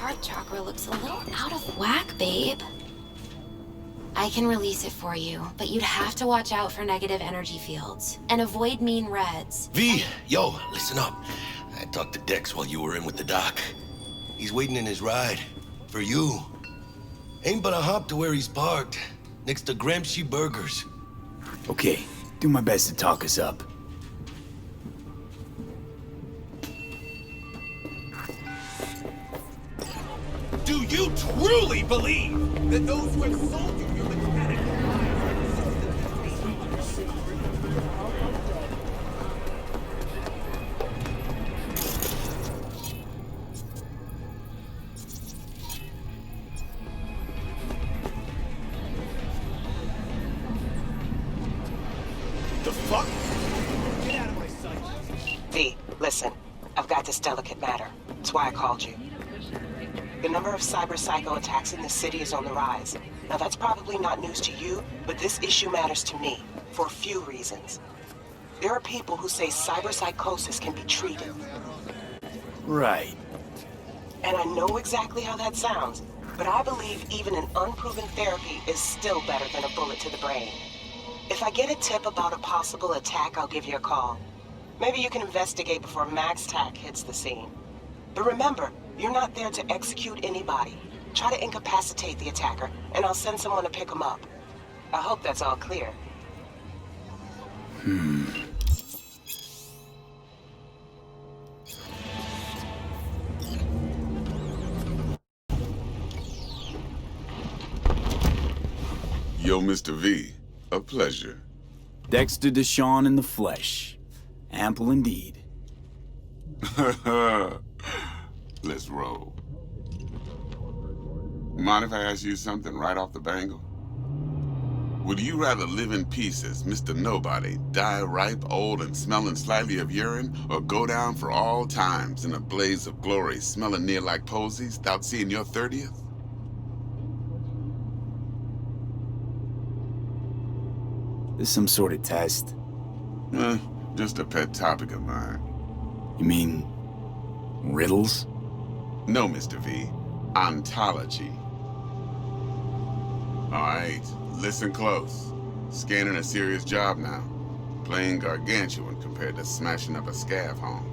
heart chakra looks a little out of whack, babe. I can release it for you, but you'd have to watch out for negative energy fields and avoid mean reds. V, yo, listen up. I talked to Dex while you were in with the doc. He's waiting in his ride. For you. Ain't but a hop to where he's parked. Next to Gramsci Burgers. Okay, do my best to talk us up. Do you truly believe that those who have sold you your mechanic the fuck? Get out of my sight. V, listen. I've got this delicate matter. That's why I called you. The number of cyber-psycho attacks in the city is on the rise. Now that's probably not news to you, but this issue matters to me, for a few reasons. There are people who say cyberpsychosis can be treated. Right. And I know exactly how that sounds, but I believe even an unproven therapy is still better than a bullet to the brain. If I get a tip about a possible attack, I'll give you a call. Maybe you can investigate before Max Tack hits the scene. But remember, you're not there to execute anybody. Try to incapacitate the attacker, and I'll send someone to pick him up. I hope that's all clear. Yo, Mr. V, a pleasure. Dexter Deshawn in the flesh. Ample indeed. Let's roll. Mind if I ask you something right off the bangle? Would you rather live in pieces, Mr. Nobody, die ripe, old, and smelling slightly of urine, or go down for all times in a blaze of glory, smelling near like posies, without seeing your 30th? This some sort of test? Just a pet topic of mine. You mean... riddles? No, Mr. V. Ontology. Alright, listen close. Scanning a serious job now. Playing gargantuan compared to smashing up a scav home.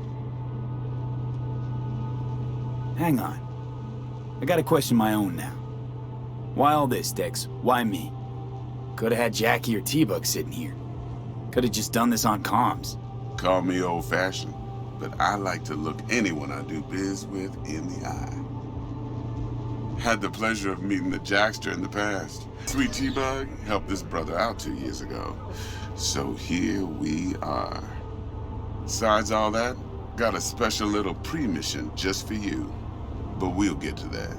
Hang on. I got a question of my own now. Why all this, Dex? Why me? Could've had Jackie or T-Bug sitting here. Could've just done this on comms. Call me old-fashioned, but I like to look anyone I do biz with in the eye. Had the pleasure of meeting the Jackster in the past. Sweet T-Bug helped this brother out 2 years ago. So here we are. Besides all that, got a special little pre-mission just for you. But we'll get to that.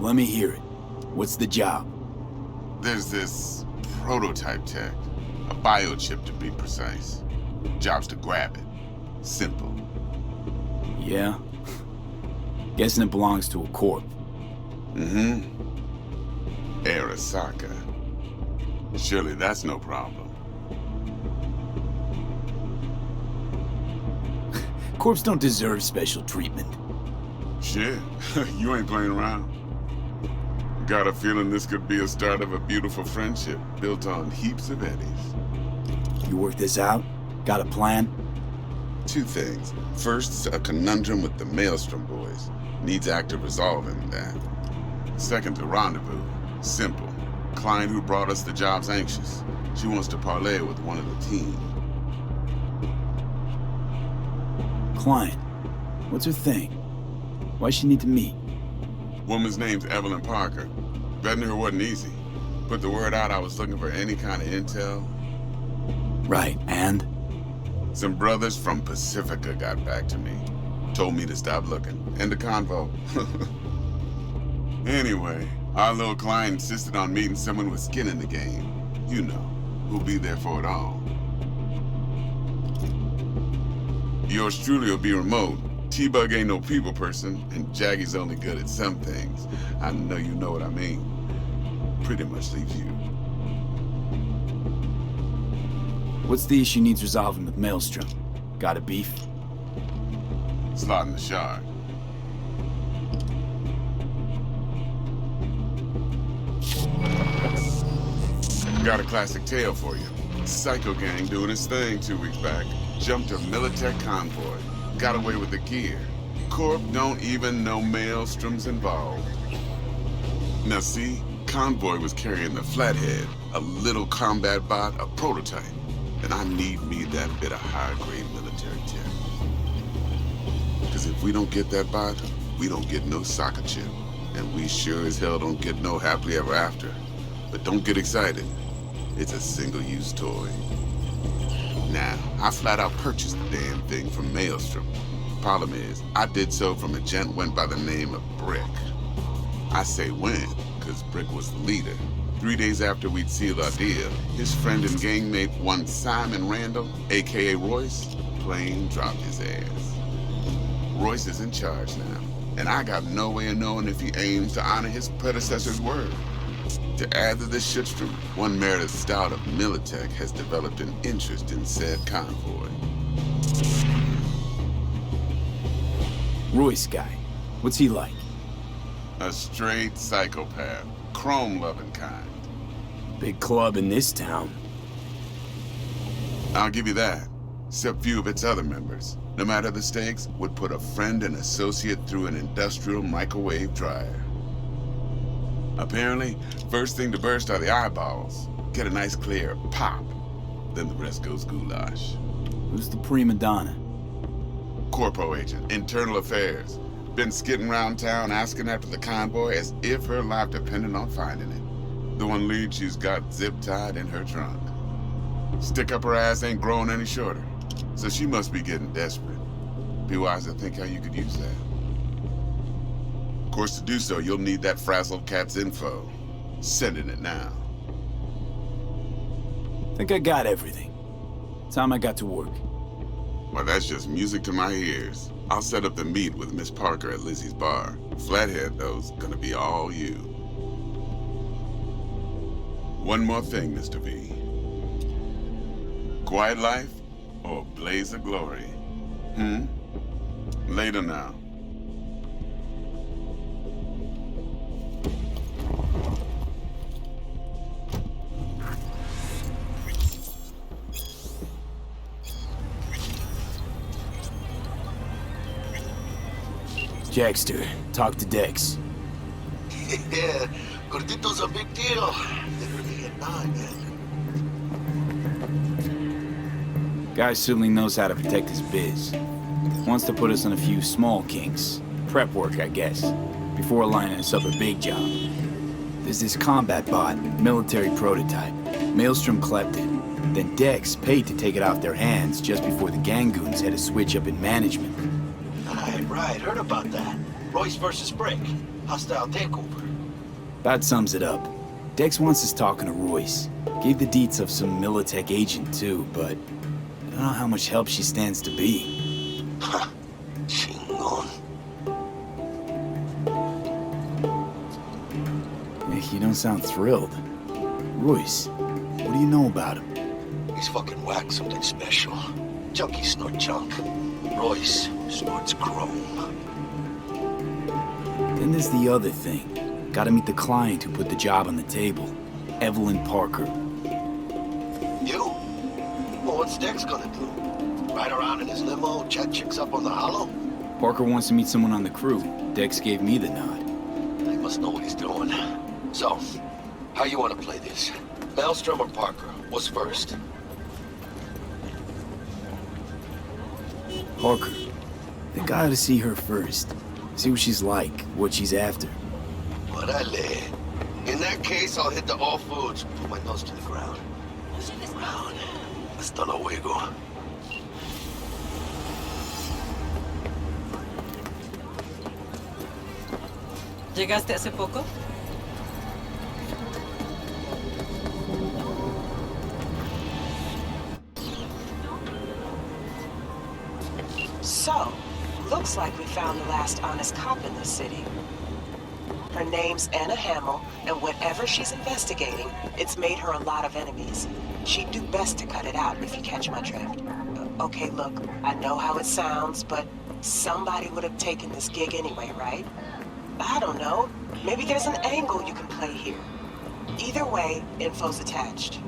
Let me hear it. What's the job? There's this prototype tech. A biochip to be precise. Job's to grab it. Simple. Yeah? Guessing it belongs to a corp. Mm-hmm. Arasaka. Surely that's no problem. Corps don't deserve special treatment. Shit, you ain't playing around. Got a feeling this could be a start of a beautiful friendship built on heaps of eddies. You work this out? Got a plan? Two things. First, a conundrum with the Maelstrom boys. Needs active resolving that. Second, a rendezvous. Simple. Client who brought us the job's anxious. She wants to parlay with one of the team. Client. What's her thing? Why she need to meet? Woman's name's Evelyn Parker. Vetting her wasn't easy. Put the word out I was looking for any kind of intel. Right, and? Some brothers from Pacifica got back to me. Told me to stop looking. End of convo. Anyway, our little client insisted on meeting someone with skin in the game. You know, who'll be there for it all. Yours truly will be remote. T-Bug ain't no people person, and Jaggy's only good at some things. I know you know what I mean. Pretty much leaves you. What's the issue needs resolving with Maelstrom? Got a beef? slotting the shard. Got a classic tale for you. Psycho gang doing his thing 2 weeks back. Jumped a Militech convoy. Got away with the gear. Corp don't even know Maelstrom's involved. Now see, convoy was carrying the Flathead, a little combat bot, a prototype. And I need me that bit of high-grade military tech. Because if we don't get that bot, we don't get no soccer chip. And we sure as hell don't get no happily ever after. But don't get excited. It's a single-use toy. Now, I flat out purchased the damn thing from Maelstrom. Problem is, I did so from a gent went by the name of Brick. I say when, because Brick was the leader. 3 days after we'd sealed our deal, his friend and gangmate, one Simon Randall, aka Royce, plain dropped his ass. Royce is in charge now, and I got no way of knowing if he aims to honor his predecessor's word. To add to this shitstorm, one Meredith Stout of Militech has developed an interest in said convoy. Royce guy. What's he like? A straight psychopath, chrome-loving kind. Big club in this town. I'll give you that, except few of its other members, no matter the stakes, would put a friend and associate through an industrial microwave dryer. Apparently, first thing to burst are the eyeballs. Get a nice clear pop. Then the rest goes goulash. Who's the prima donna? Corpo agent, internal affairs. Been skidding around town asking after the convoy as if her life depended on finding it. The one lead she's got zip-tied in her trunk. Stick up her ass ain't growing any shorter. So she must be getting desperate. Be wise to think how you could use that. Of course, to do so, you'll need that frazzled cat's info. Sending it now. Think I got everything. Time I got to work. Well, that's just music to my ears. I'll set up the meet with Miss Parker at Lizzie's bar. Flathead, though's gonna be all you. One more thing, Mr. V. Quiet life or blaze of glory? Later now. Jackster, talk to Dex. Yeah, Gordito's a big deal. Literally at 9, man. Guy certainly knows how to protect his biz. Wants to put us on a few small kinks. Prep work, I guess. Before lining us up a big job. There's this combat bot, military prototype. Maelstrom clept it. Then Dex paid to take it off their hands just before the Gangoons had a switch up in management. Right, heard about that. Royce versus Brick. Hostile takeover. That sums it up. Dex wants us talking to Royce. Gave the deets of some Militech agent too, but I don't know how much help she stands to be. Ha! Chingon. You don't sound thrilled. Royce, what do you know about him? He's fucking whack, something special. Junkies snort junk. Royce snorts chrome. Then there's the other thing. Gotta meet the client who put the job on the table. Evelyn Parker. You? Well, what's Dex gonna do? Ride around in his limo, chat chicks up on the hollow? Parker wants to meet someone on the crew. Dex gave me the nod. He must know what he's doing. So, how you want to play this? Maelstrom or Parker? What's first? Parker. Think I ought to see her first. See what she's like, what she's after. Orale. In that case, I'll hit the all foods, put my nose to the ground. Ground. Hasta luego. ¿Llegaste hace poco? So, looks like we found the last honest cop in this city. Her name's Anna Hamill, and whatever she's investigating, it's made her a lot of enemies. She'd do best to cut it out, if you catch my drift. Okay, look, I know how it sounds, but Somebody would have taken this gig anyway, right? I don't know. Maybe there's an angle you can play here. Either way, info's attached.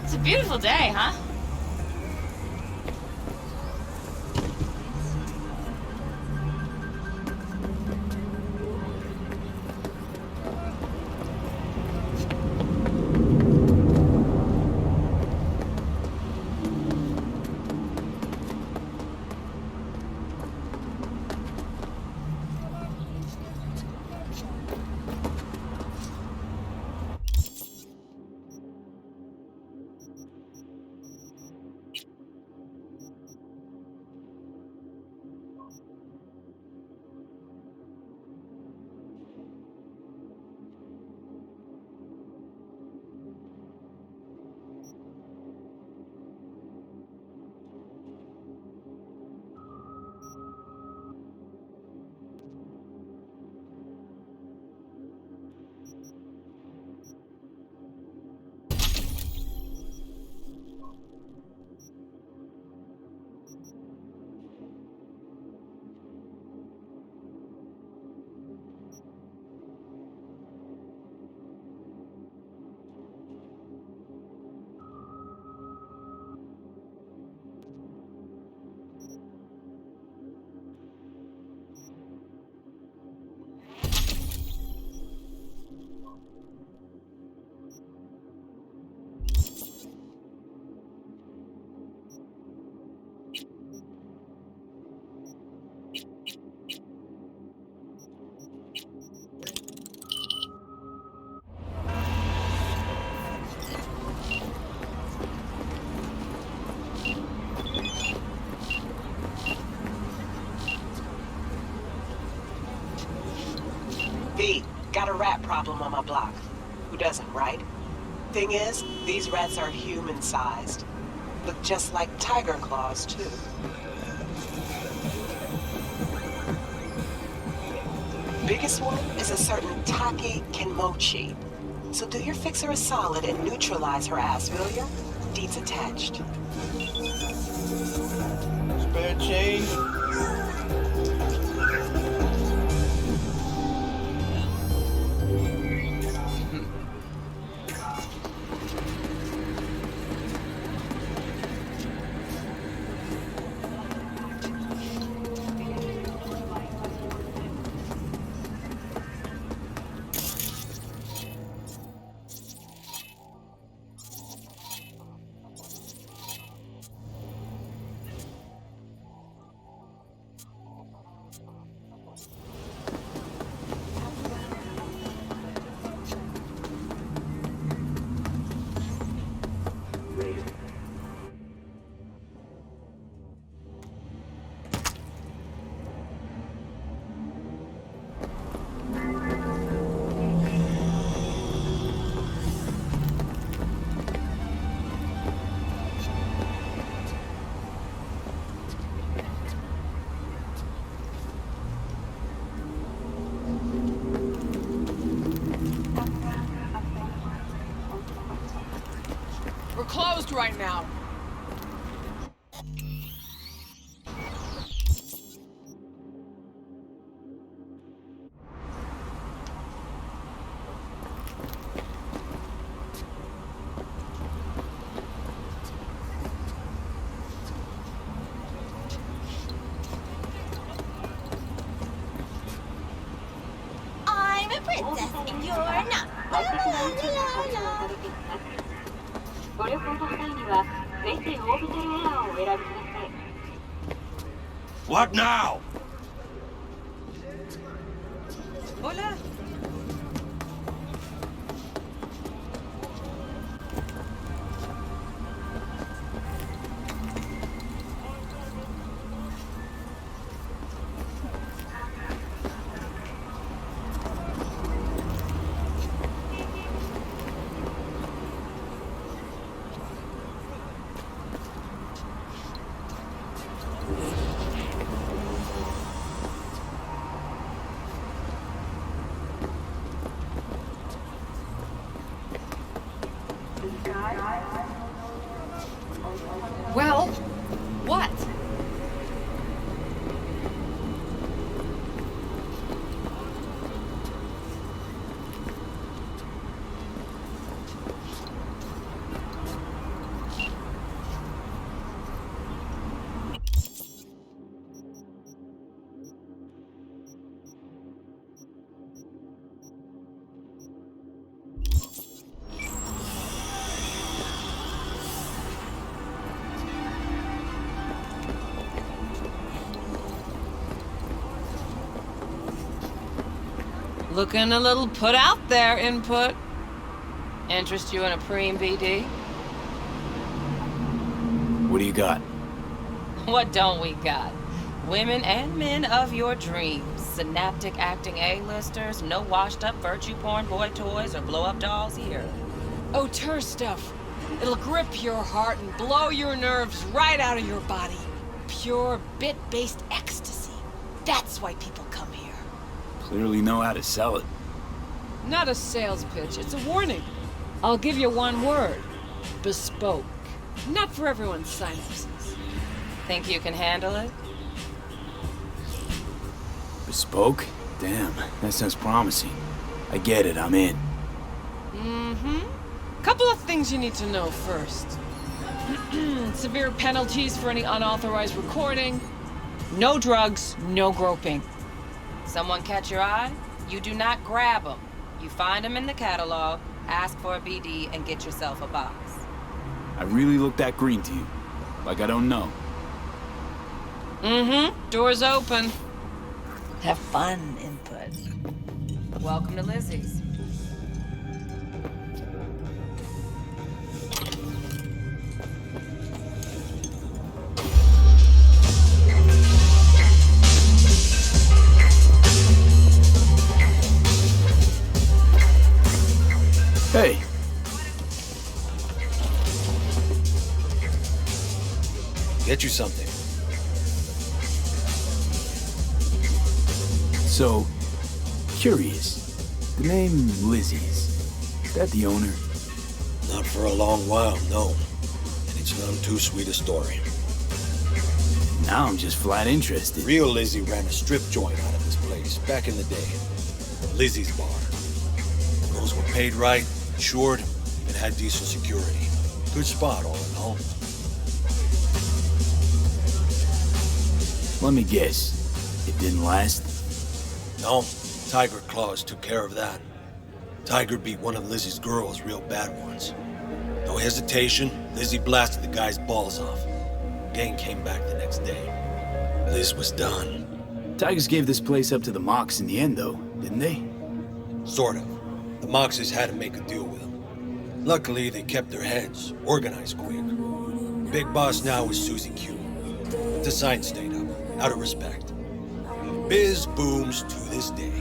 It's a beautiful day, huh? V, got a rat problem on my block. Who doesn't, right? Thing is, these rats are human-sized. Look just like tiger claws, too. Biggest one is a certain Taki Kenmochi. So do your fixer a solid and neutralize her ass, will ya? Deeds attached. Spare change. We're closed right now. I'm a princess and you're not. La, la, la, la, la. ご旅行の際にはぜひオービタルエアーをお選びください。 What now? Hola. Well, what? Looking a little put out there, Input. Interest you in a preem BD? What do you got? What don't we got? Women and men of your dreams. Synaptic acting A-listers, no washed-up virtue porn boy toys or blow-up dolls here. Auteur stuff. It'll grip your heart and blow your nerves right out of your body. Pure bit-based ecstasy. That's why people come here. Clearly know how to sell it. Not a sales pitch, it's a warning. I'll give you one word. Bespoke. Not for everyone's synapses. Think you can handle it? Bespoke? Damn, that sounds promising. I get it, I'm in. Couple of things you need to know first. Severe penalties for any unauthorized recording. No drugs, no groping. Someone catch your eye? You do not grab them. You find them in the catalog, ask for a BD, and get yourself a box. I really look that green to you. Like I don't know. Door's open. Have fun, Input. Welcome to Lizzie's. Hey. Get you something. So, curious. The name Lizzie's. Is that the owner? Not for a long while, no. And it's none too sweet a story. Now I'm just flat interested. Real Lizzie ran a strip joint out of this place back in the day. Lizzie's Bar. Girls were paid right, insured, and had decent security. Good spot, all in all. Let me guess. It didn't last? No, Tiger Claws took care of that. Tiger beat one of Lizzie's girls real bad once. No hesitation, Lizzie blasted the guy's balls off. Gang came back the next day. Liz was done. Tigers gave this place up to the Mox in the end, though, didn't they? Sort of. The Moxes had to make a deal with them. Luckily, they kept their heads, organized quick. Big boss now is Susie Q. The sign stayed up, out of respect. Biz booms to this day.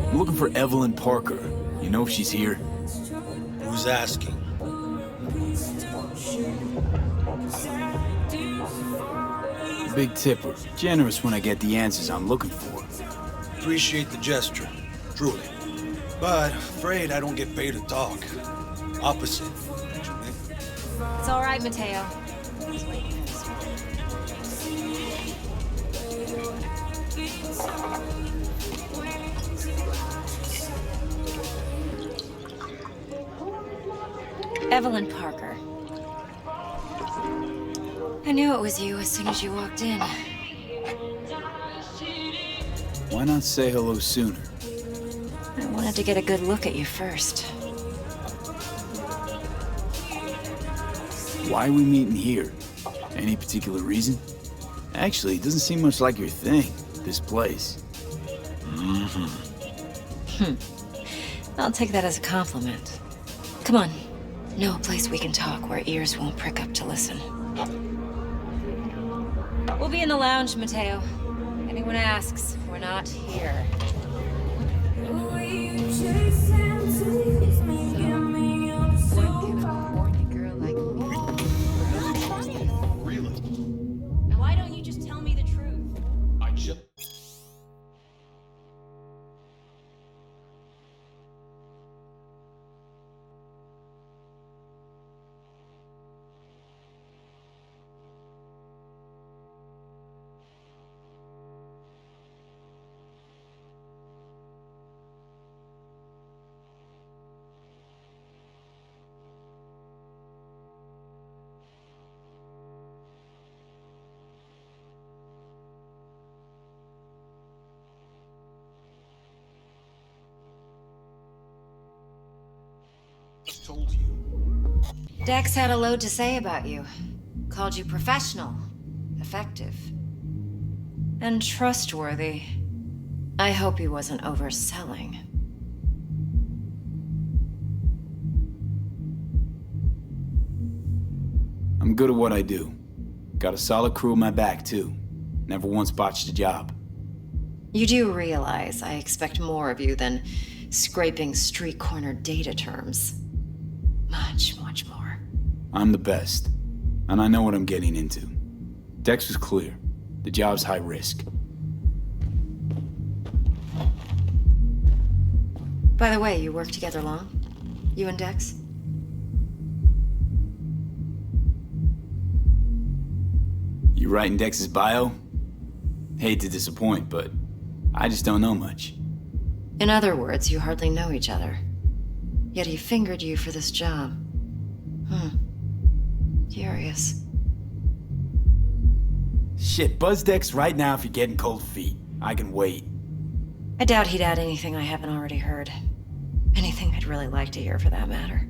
I'm looking for Evelyn Parker. You know if she's here? Who's asking? Big tipper. Generous when I get the answers I'm looking for. Appreciate the gesture, truly. But afraid I don't get paid to talk. Opposite, actually. It's all right, Mateo. Evelyn Parker. I knew it was you as soon as you walked in. Why not say hello sooner? I wanted to get a good look at you first. Why are we meeting here? Any particular reason? Actually, it doesn't seem much like your thing. This place. I'll take that as a compliment. Come on. Know a place we can talk where ears won't prick up to listen. We'll be in the lounge, Mateo. Anyone asks, we're not here. Why don't you just tell me the truth? I just... told you. Dex had a load to say about you. Called you professional, effective, and trustworthy. I hope he wasn't overselling. I'm good at what I do. Got a solid crew at my back, too. Never once botched a job. You do realize I expect more of you than scraping street corner data terms. Much, much more. I'm the best, and I know what I'm getting into. Dex was clear. The job's high risk. By the way, you work together long? You and Dex? You writing Dex's bio? Hate to disappoint, but I just don't know much. In other words, you hardly know each other. Yet he fingered you for this job. Curious. Shit, buzz Dex right now if you're getting cold feet. I can wait. I doubt he'd add anything I haven't already heard. Anything I'd really like to hear, for that matter.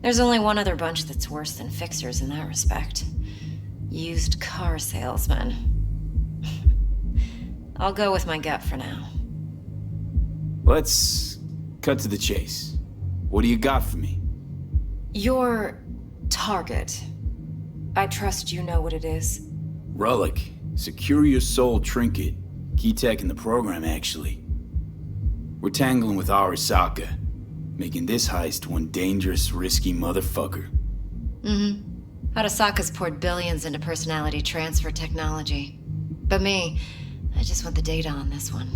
There's only one other bunch that's worse than fixers in that respect. Used car salesmen. I'll go with my gut for now. Let's cut to the chase. What do you got for me? Your target. I trust you know what it is. Relic. Secure your soul trinket. Key tech in the program, actually. We're tangling with Arasaka, making this heist one dangerous, risky motherfucker. Arasaka's poured billions into personality transfer technology. But me, I just want the data on this one.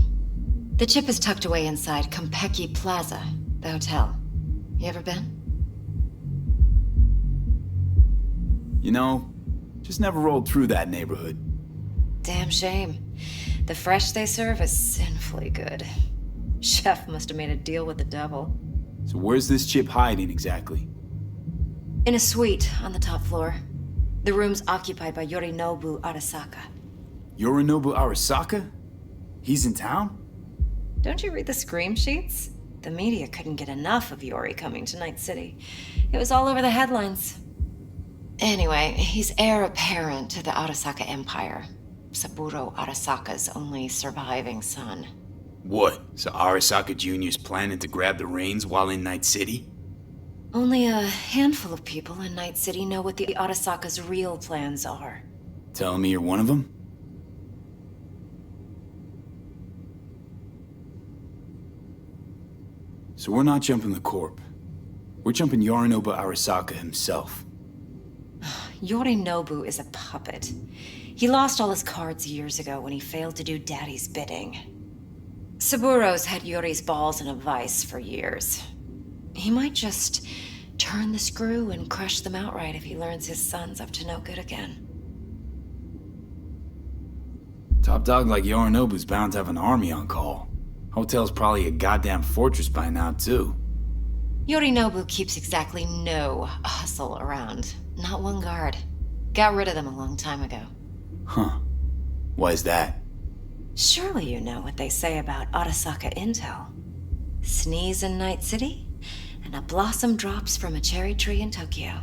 The chip is tucked away inside Konpeki Plaza, the hotel. You ever been? You know, just never rolled through that neighborhood. Damn shame. The fresh they serve is sinfully good. Chef must have made a deal with the devil. So where's this chip hiding exactly? In a suite on the top floor. The room's occupied by Yorinobu Arasaka. Yorinobu Arasaka? He's in town? Don't you read the scream sheets? The media couldn't get enough of Yori coming to Night City. It was all over the headlines. Anyway, he's heir apparent to the Arasaka Empire. Saburo Arasaka's only surviving son. What? So Arasaka Jr.'s planning to grab the reins while in Night City? Only a handful of people in Night City know what the Arasaka's real plans are. Telling me you're one of them? So we're not jumping the Corp. We're jumping Yorinobu Arasaka himself. Yorinobu is a puppet. He lost all his cards years ago when he failed to do Daddy's bidding. Saburo's had Yori's balls in a vice for years. He might just turn the screw and crush them outright if he learns his son's up to no good again. Top dog like Yorinobu's bound to have an army on call. Hotel's probably a goddamn fortress by now, too. Yorinobu keeps exactly no hustle around. Not one guard. Got rid of them a long time ago. Huh. Why is that? Surely you know what they say about Arasaka intel. Sneeze in Night City, and a blossom drops from a cherry tree in Tokyo.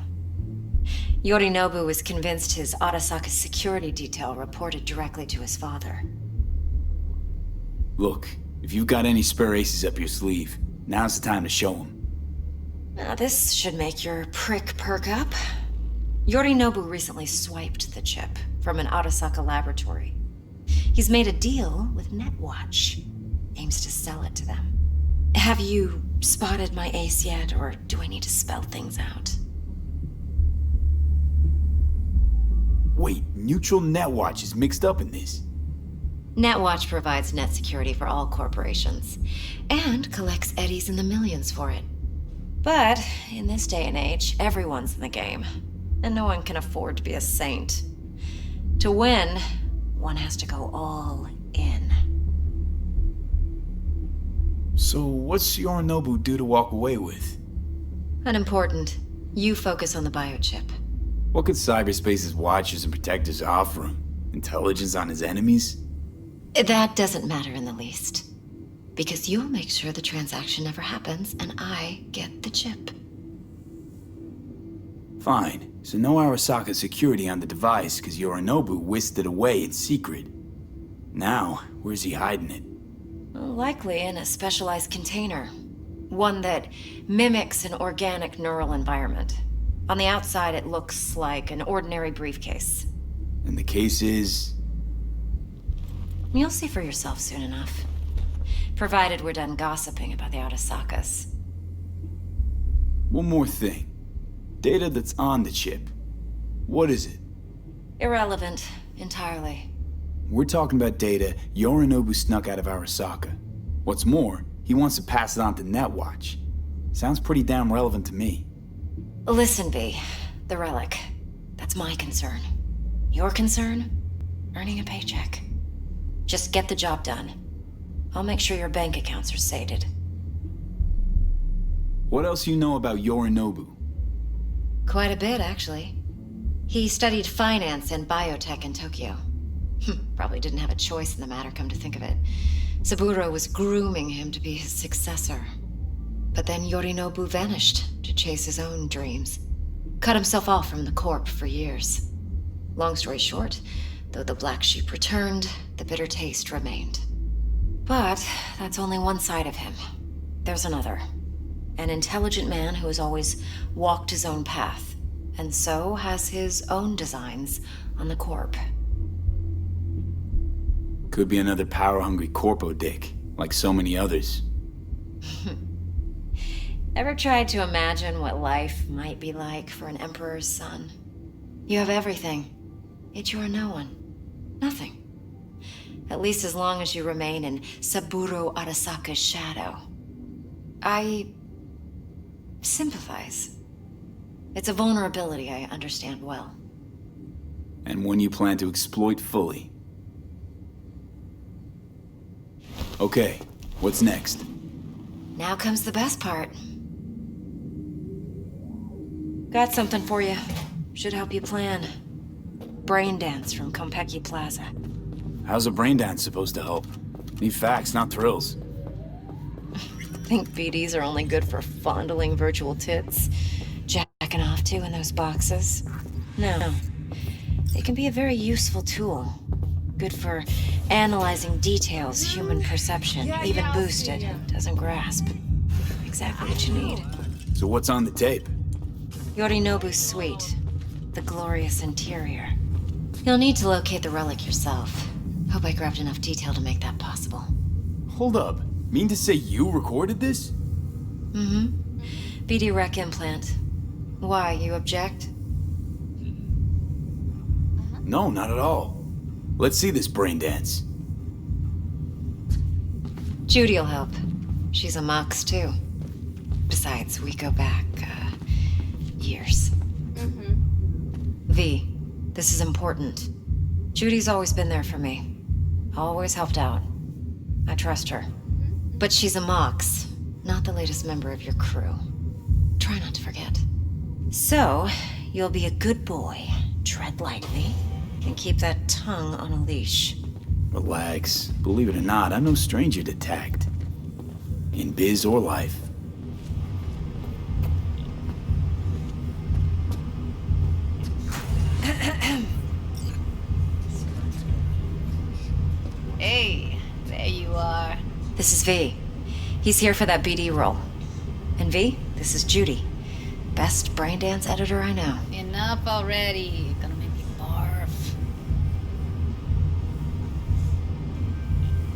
Yorinobu was convinced his Arasaka security detail reported directly to his father. Look, if you've got any spare aces up your sleeve, now's the time to show them. Now this should make your prick perk up. Yorinobu recently swiped the chip from an Arasaka laboratory. He's made a deal with Netwatch. Aims to sell it to them. Have you spotted my ace yet, or do I need to spell things out? Wait, Neutral Netwatch is mixed up in this. Netwatch provides net security for all corporations, and collects eddies in the millions for it. But in this day and age, everyone's in the game, and no one can afford to be a saint. To win, one has to go all in. So what's Yorinobu due to walk away with? Unimportant. You focus on the biochip. What could cyberspace's watchers and protectors offer him? Intelligence on his enemies? That doesn't matter in the least. Because you'll make sure the transaction never happens, and I get the chip. Fine. So no Arasaka security on the device because Yorinobu whisked it away in secret. Now, where's he hiding it? Likely in a specialized container. One that mimics an organic neural environment. On the outside, it looks like an ordinary briefcase. And the case is... You'll see for yourself soon enough. Provided we're done gossiping about the Arasakas. One more thing. Data that's on the chip. What is it? Irrelevant, entirely. We're talking about data Yorinobu snuck out of Arasaka. What's more, he wants to pass it on to Netwatch. Sounds pretty damn relevant to me. Listen, V. The relic. That's my concern. Your concern? Earning a paycheck. Just get the job done. I'll make sure your bank accounts are sated. What else you know about Yorinobu? Quite a bit, actually. He studied finance and biotech in Tokyo. Probably didn't have a choice in the matter, come to think of it. Saburo was grooming him to be his successor. But then Yorinobu vanished to chase his own dreams. Cut himself off from the Corp for years. Long story short, though the black sheep returned, the bitter taste remained. But that's only one side of him. There's another. An intelligent man who has always walked his own path, and so has his own designs on the Corp. Could be another power-hungry corpo dick, like so many others. Ever tried to imagine what life might be like for an emperor's son? You have everything, yet you are no one. Nothing. At least as long as you remain in Saburo Arasaka's shadow. I sympathize. It's a vulnerability I understand well. And one you plan to exploit fully. Okay, what's next? Now comes the best part. Got something for you. Should help you plan. Brain dance from Konpeki Plaza. How's a brain dance supposed to help? Need facts, not thrills. Think BDs are only good for fondling virtual tits? Jacking off to in those boxes? No. They can be a very useful tool. Good for analyzing details human perception, even boosted, doesn't grasp. Exactly what you need. So what's on the tape? Yorinobu's suite. The glorious interior. You'll need to locate the relic yourself. Hope I grabbed enough detail to make that possible. Hold up. Mean to say you recorded this? Mm-hmm. BD rec implant. Why, you object? No, not at all. Let's see this brain dance. Judy'll help. She's a Mox, too. Besides, we go back, years. V, this is important. Judy's always been there for me. Always helped out. I trust her. But she's a Mox, not the latest member of your crew. Try not to forget. So, you'll be a good boy, tread lightly, and keep that tongue on a leash. Relax. Believe it or not, I'm no stranger to tact. In biz or life. Hey, there you are. This is V. He's here for that BD role. And V, this is Judy. Best braindance editor I know. Enough already. Gonna make me barf.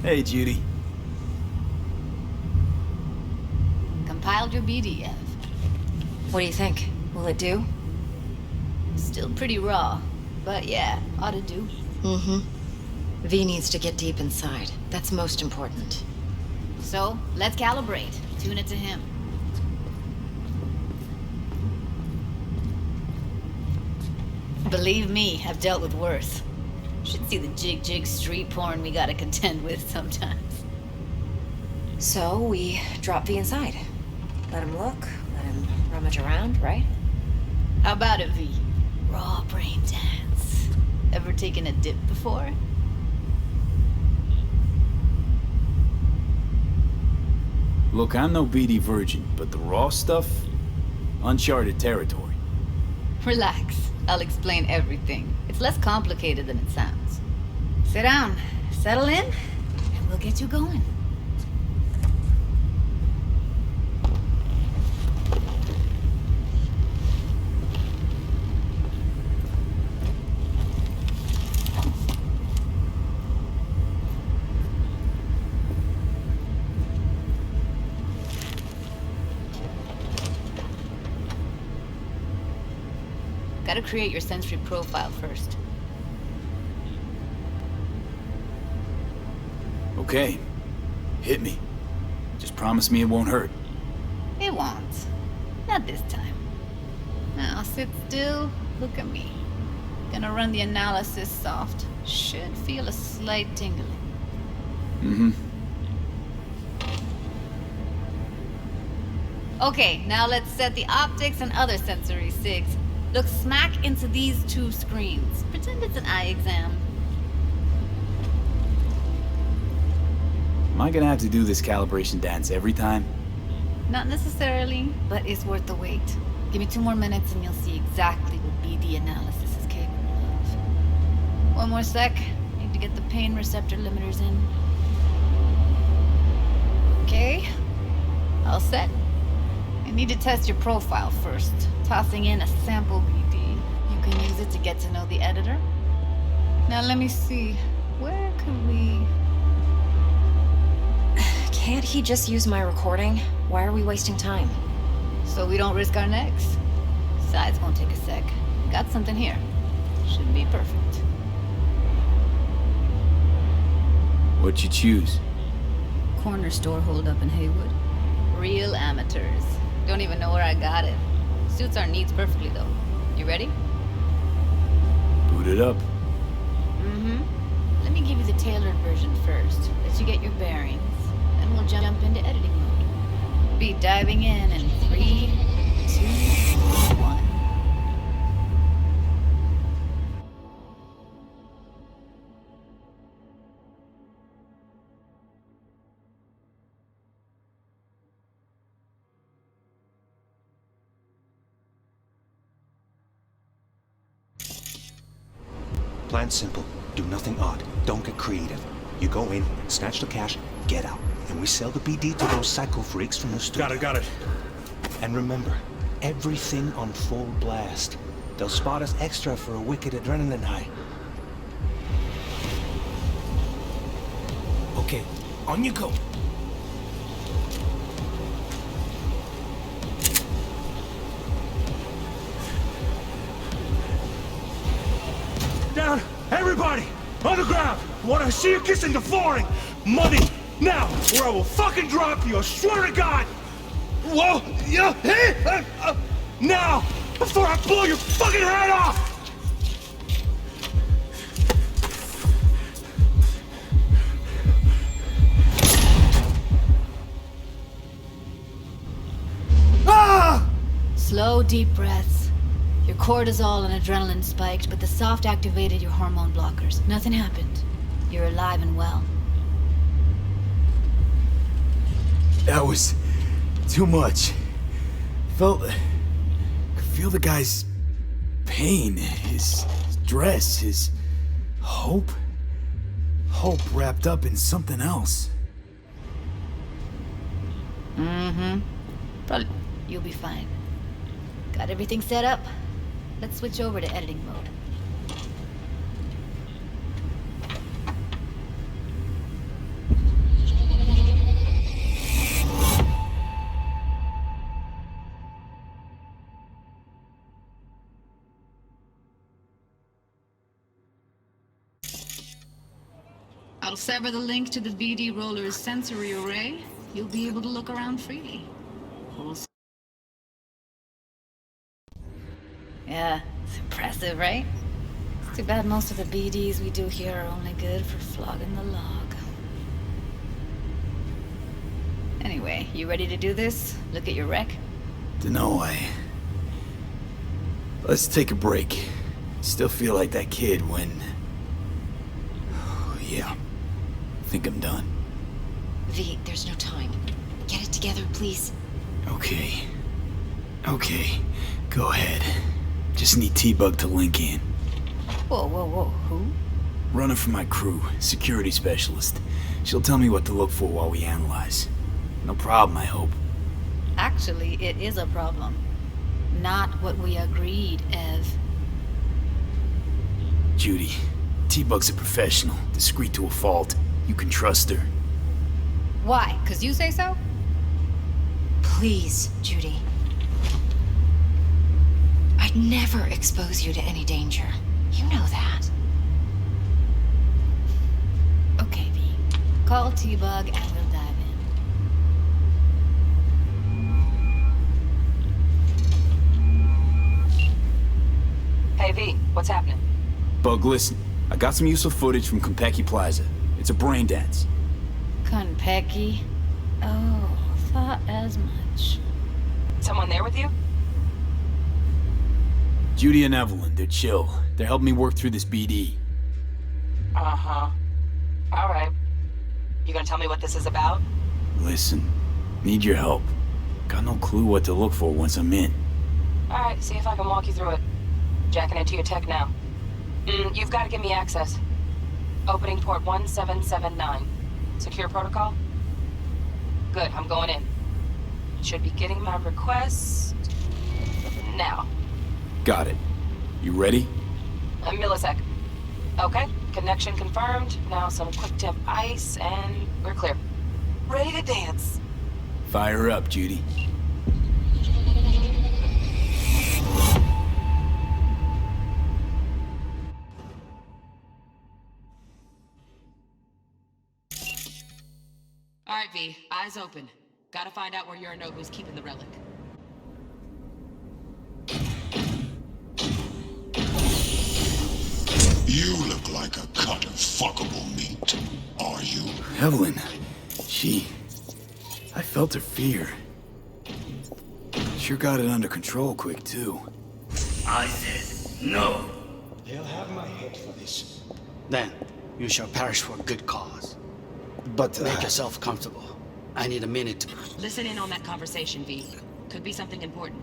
Hey, Judy. Compiled your BD, Ev. What do you think? Will it do? Still pretty raw. But yeah, ought to do. Mm-hmm. V needs to get deep inside. That's most important. So, let's calibrate. Tune it to him. Believe me, I've dealt with worse. Should see the jig street porn we gotta contend with sometimes. So, we drop V inside. Let him look, let him rummage around, right? How about it, V? Raw brain dance. Ever taken a dip before? Look, I'm no BD virgin, but the raw stuff? Uncharted territory. Relax. I'll explain everything. It's less complicated than it sounds. Sit down, settle in, and we'll get you going. Gotta create your sensory profile first. Okay. Hit me. Just promise me it won't hurt. It won't. Not this time. Now sit still, look at me. Gonna run the analysis soft. Should feel a slight tingling. Mm-hmm. Okay, now let's set the optics and other sensory sigs. Look smack into these two screens. Pretend it's an eye exam. Am I gonna have to do this calibration dance every time? Not necessarily, but it's worth the wait. Give me 2 more minutes and you'll see exactly what BD analysis is capable of. 1 more sec. Need to get the pain receptor limiters in. Okay. All set. I need to test your profile first. Tossing in a sample BD. You can use it to get to know the editor. Now let me see. Where could we... Can't he just use my recording? Why are we wasting time? So we don't risk our necks. Besides, won't take a sec. Got something here. Should be perfect. What'd you choose? Corner store holdup in Haywood. Real amateurs. Don't even know where I got it. Suits our needs perfectly, though. You ready? Boot it up. Mm-hmm. Let me give you the tailored version first. Let you get your bearings. Then we'll jump into editing mode. Be diving in 3, 2, 1. Plan simple. Do nothing odd. Don't get creative. You go in, snatch the cash, get out. And we sell the BD to those psycho freaks from the studio. Got it. And remember, everything on full blast. They'll spot us extra for a wicked adrenaline high. Okay, on you go. Down! Everybody! On the ground! Want to see you kissing the flooring! Money! Now! Or I will fucking drop you! I swear to God! Whoa! Yeah! Hey! Now! Before I blow your fucking head off! Ah! Slow, deep breaths. Your cortisol and adrenaline spiked, but the soft activated your hormone blockers. Nothing happened. You're alive and well. That was too much. Could feel the guy's pain, his stress, his hope. Hope wrapped up in something else. Mm-hmm. Probably. You'll be fine. Got everything set up? Let's switch over to editing mode. I'll sever the link to the BD Roller's sensory array. You'll be able to look around freely. Yeah, it's impressive, right? It's too bad most of the BDs we do here are only good for flogging the log. Anyway, you ready to do this? Look at your wreck? Dunno, Let's take a break. Still feel like that kid when... Yeah. Think I'm done. V, there's no time. Get it together, please. Okay. Go ahead. Just need T-Bug to link in. Whoa, who? Running for my crew, security specialist. She'll tell me what to look for while we analyze. No problem, I hope. Actually, it is a problem. Not what we agreed, Ev. Judy, T-Bug's a professional, discreet to a fault. You can trust her. Why? 'Cause you say so? Please, Judy. I'd never expose you to any danger. You know that. Okay, V. Call T-Bug and we'll dive in. Hey, V, what's happening? Bug, listen. I got some useful footage from Konpeki Plaza. It's a brain dance. Konpeki? Oh, thought as much. Someone there with you? Judy and Evelyn, they're chill. They're helping me work through this BD. Uh-huh. All right. You gonna tell me what this is about? Listen, need your help. Got no clue what to look for once I'm in. All right, see if I can walk you through it. Jacking into your tech now. You've got to give me access. Opening port 1779. Secure protocol? Good, I'm going in. Should be getting my request... now. Got it. You ready? A millisec. Okay, connection confirmed. Now some quick temp ice, and we're clear. Ready to dance. Fire up, Judy. All right, V. Eyes open. Gotta find out where Yorinobu's keeping the relic. You look like a cut of fuckable meat, are you? Evelyn, I felt her fear. Sure got it under control quick, too. I said no. They'll have my head for this. Then, you shall perish for a good cause. But make yourself comfortable. I need a minute to... Listen in on that conversation, V. Could be something important.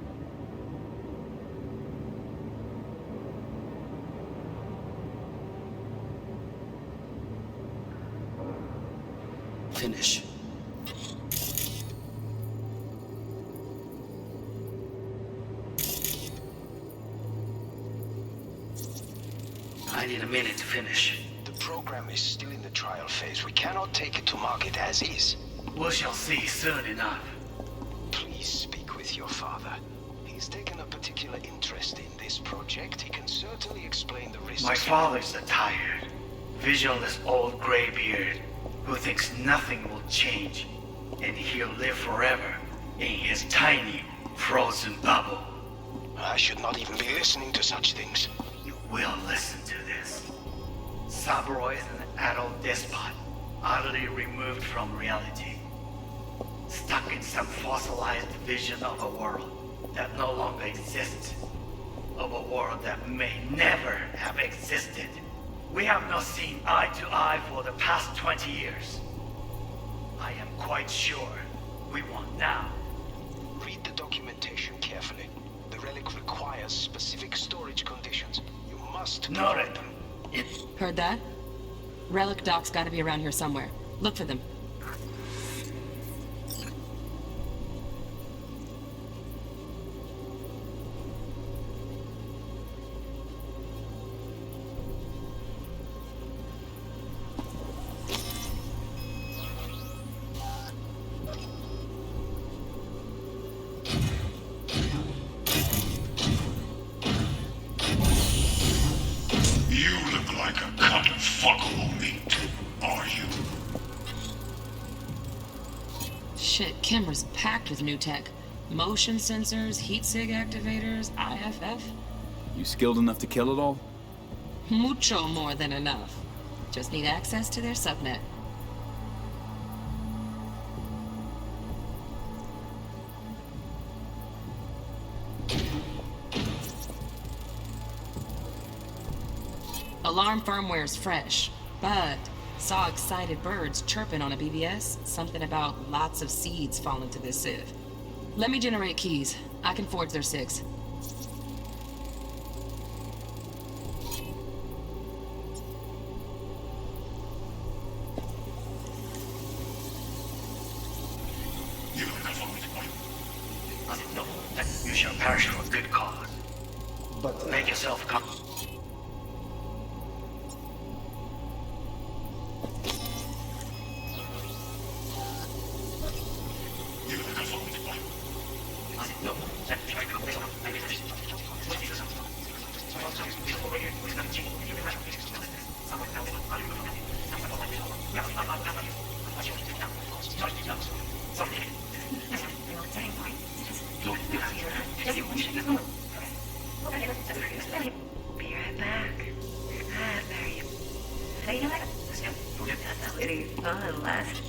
Finish. I need a minute to finish. The program is still in the trial phase. We cannot take it to market as is. We shall see soon enough. Please speak with your father. He's taken a particular interest in this project. He can certainly explain the risks. My father's a tired, visionless old graybeard who thinks nothing will change, and he'll live forever in his tiny, frozen bubble. I should not even be listening to such things. You will listen to this. Saburo is an adult despot, utterly removed from reality. Stuck in some fossilized vision of a world that no longer exists. Of a world that may never have existed. We have not seen eye to eye for the past 20 years. I am quite sure we want now. Read the documentation carefully. The relic requires specific storage conditions. You must provide them. Heard that? Relic docs gotta be around here somewhere. Look for them. You look like a cut of fuckable meat, are you? Shit, camera's packed with new tech. Motion sensors, heat sig activators, IFF. You skilled enough to kill it all? Mucho more than enough. Just need access to their subnet. Alarm firmware's fresh, but saw excited birds chirping on a BBS. Something about lots of seeds falling to this sieve. Let me generate keys. I can forge their SIGs. You shall perish for a good cause. But make yourself comfortable. Be right back. Ah, there you. How you doing? That's pretty fun last.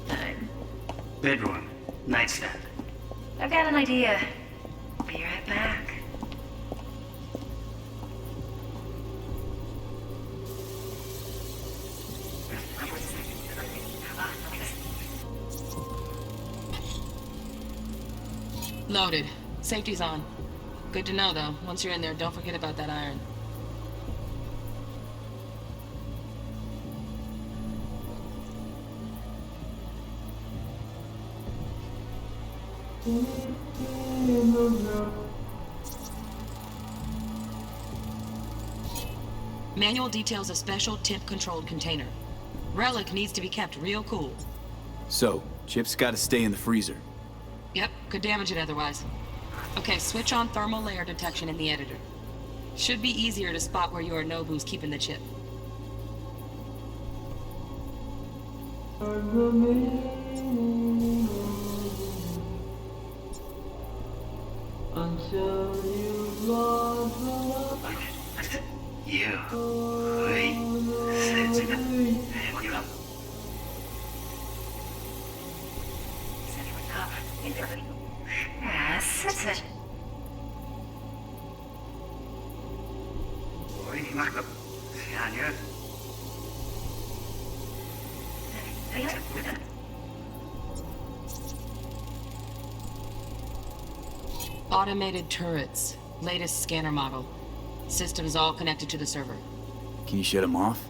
Time. Bedroom. Nightstand. I've got an idea. Be right back. Loaded. Safety's on. Good to know, though. Once you're in there, don't forget about that iron. Manual details a special temp-controlled container. Relic needs to be kept real cool. So, Chip's gotta stay in the freezer. Yep, could damage it otherwise. Okay, switch on thermal layer detection in the editor. Should be easier to spot where Yorinobu's keeping the chip. Until you lost You. Wait. What you up? Yes, it's a... Oi, Marco. Anya. Automated turrets. Latest scanner model. Systems all connected to the server. Can you shut him off?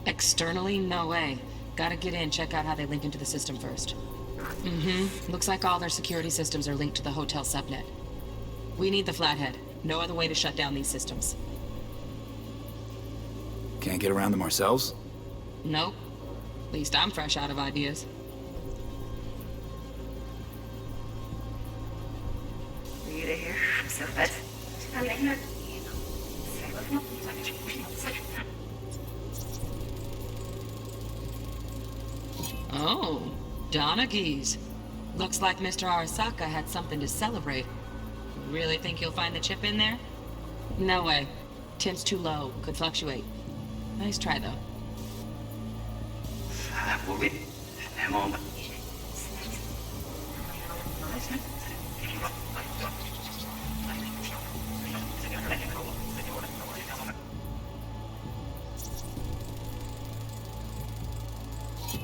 Externally, no way. Gotta get in, check out how they link into the system first. Looks like all their security systems are linked to the hotel subnet. We need the flathead. No other way to shut down these systems. Can't get around them ourselves? Nope. At least I'm fresh out of ideas. For you to hear, I'm so fed. Oh, Donaghys. Looks like Mr. Arasaka had something to celebrate. Really think you'll find the chip in there? No way. Temp's too low. Could fluctuate. Nice try, though.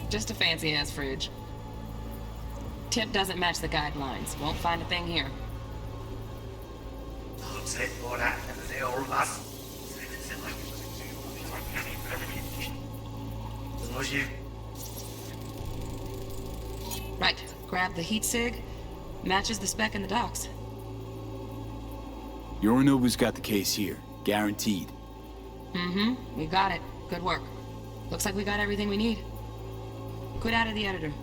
Just a fancy-ass fridge. Tip doesn't match the guidelines. Won't find a thing here. Right. Grab the heat sig. Matches the spec in the docks. Yorinobu's got the case here. Guaranteed. We got it. Good work. Looks like we got everything we need. Quit out of the editor.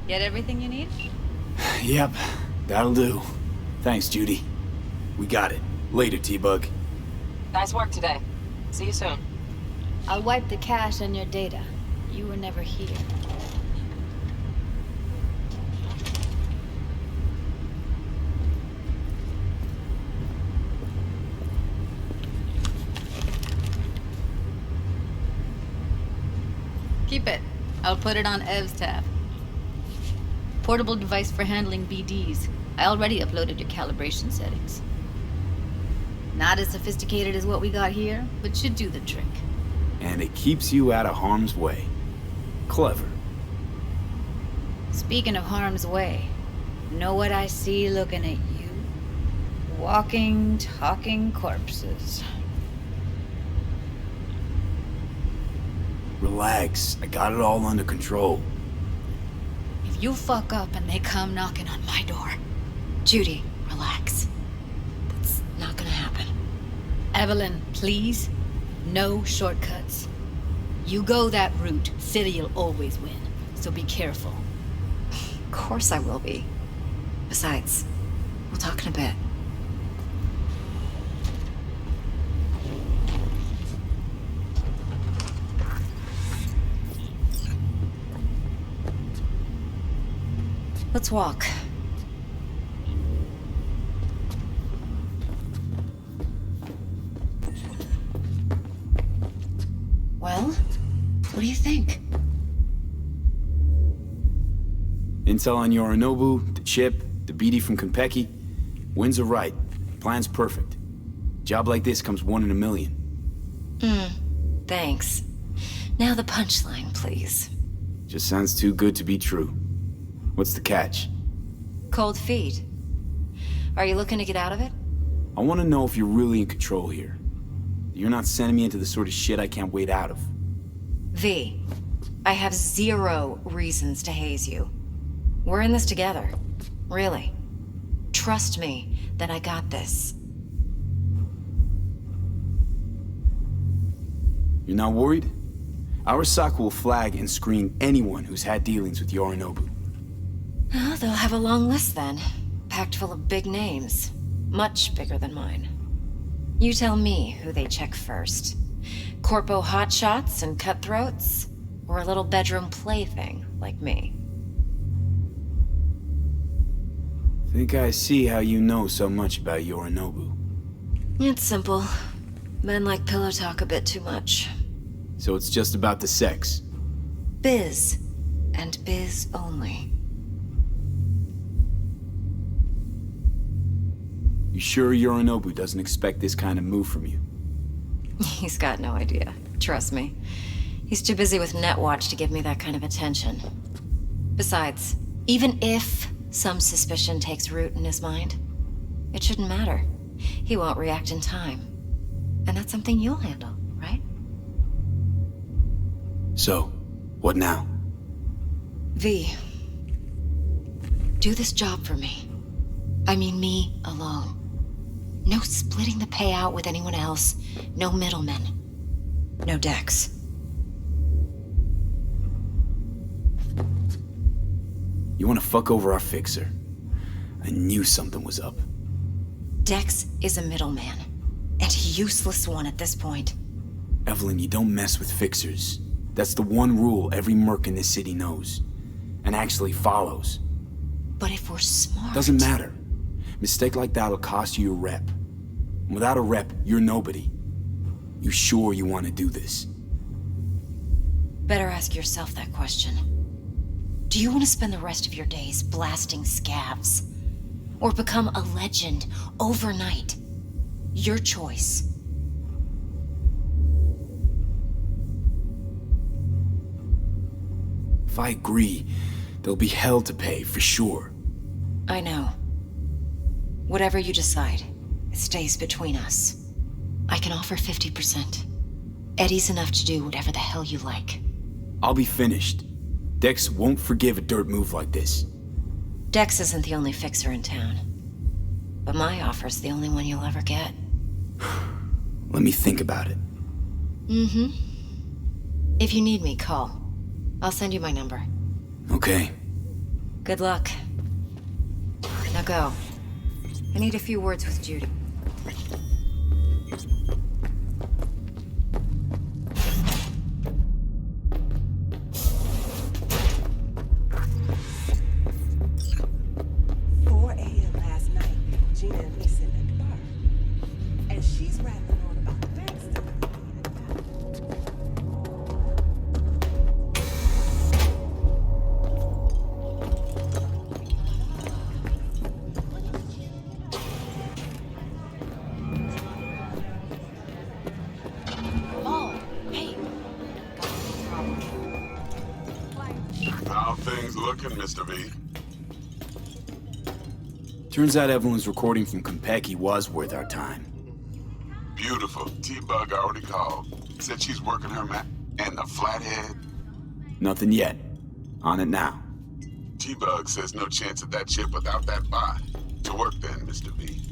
Get everything you need? Yep, that'll do. Thanks, Judy. We got it. Later, T-Bug. Nice work today. See you soon. I'll wipe the cache and your data. You were never here. Keep it. I'll put it on Ev's tab. Portable device for handling BDs. I already uploaded your calibration settings. Not as sophisticated as what we got here, but should do the trick. And it keeps you out of harm's way. Clever. Speaking of harm's way, know what I see looking at you? Walking, talking corpses. Relax. I got it all under control. If you fuck up and they come knocking on my door... Judy, relax. That's not gonna happen. Evelyn, please. No shortcuts. You go that route, City'll always win. So be careful. Of course I will be. Besides, we'll talk in a bit. Let's walk. Well, what do you think? Intel on Yorinobu, the chip, the BD from Konpeki. Winds are right. Plan's perfect. Job like this comes 1 in a million. Thanks. Now the punchline, please. Just sounds too good to be true. What's the catch? Cold feet. Are you looking to get out of it? I want to know if you're really in control here. You're not sending me into the sort of shit I can't wait out of. V, I have 0 reasons to haze you. We're in this together. Really. Trust me that I got this. You're not worried? Arasaka will flag and screen anyone who's had dealings with Yorinobu. Oh, they'll have a long list then. Packed full of big names. Much bigger than mine. You tell me who they check first. Corpo hotshots and cutthroats? Or a little bedroom plaything like me? Think I see how you know so much about Yorinobu. It's simple. Men like pillow talk a bit too much. So it's just about the sex? Biz. And biz only. You sure Yorinobu doesn't expect this kind of move from you? He's got no idea. Trust me. He's too busy with Netwatch to give me that kind of attention. Besides, even if some suspicion takes root in his mind, it shouldn't matter. He won't react in time. And that's something you'll handle, right? So, what now? V, do this job for me. I mean me alone. No splitting the payout with anyone else. No middlemen. No Dex. You want to fuck over our fixer? I knew something was up. Dex is a middleman. And a useless one at this point. Evelyn, you don't mess with fixers. That's the one rule every merc in this city knows. And actually follows. But if we're smart... Doesn't matter. Mistake like that'll cost you your rep. And without a rep, you're nobody. You sure you want to do this? Better ask yourself that question. Do you want to spend the rest of your days blasting scavs? Or become a legend overnight? Your choice. If I agree, there'll be hell to pay, for sure. I know. Whatever you decide, it stays between us. I can offer 50%. Eddie's enough to do whatever the hell you like. I'll be finished. Dex won't forgive a dirt move like this. Dex isn't the only fixer in town. But my offer's the only one you'll ever get. Let me think about it. Mm-hmm. If you need me, call. I'll send you my number. Okay. Good luck. Now go. I need a few words with Judy. How things looking, Mr. V? Turns out Evelyn's recording from Konpeki was worth our time. Beautiful. T-Bug already called. Said she's working her map. And the flathead? Nothing yet. On it now. T-Bug says no chance of that chip without that bot. To work then, Mr. V.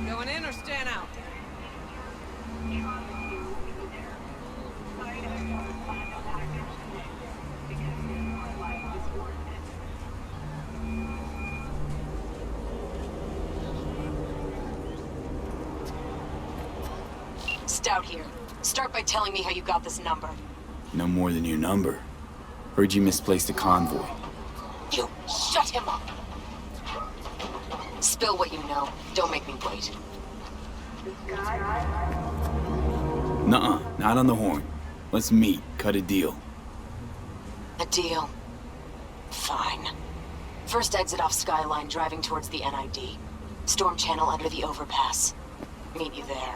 Going in or stand out? Stout here. Start by telling me how you got this number. No more than your number. Heard you misplaced a convoy. You shut him up! Spill what you know. Don't make me wait. Nuh-uh, not on the horn. Let's meet, cut a deal. A deal? Fine. First exit off Skyline, driving towards the NID. Storm channel under the overpass. Meet you there.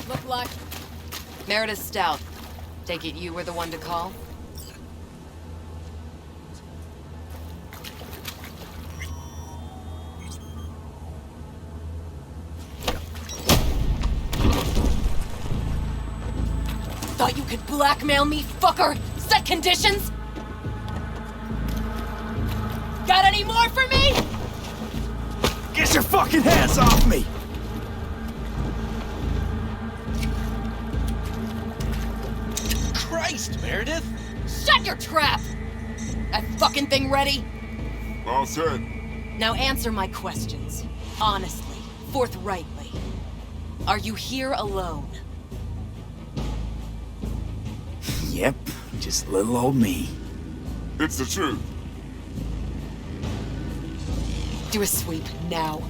Look like... Meredith Stout. Take it you were the one to call? Thought you could blackmail me, fucker? Set conditions? Got any more for me? Get your fucking hands off me! Christ, Meredith! Shut your trap! That fucking thing ready? All set. Now answer my questions. Honestly, forthrightly. Are you here alone? Yep, just little old me. It's the truth. Do a sweep now.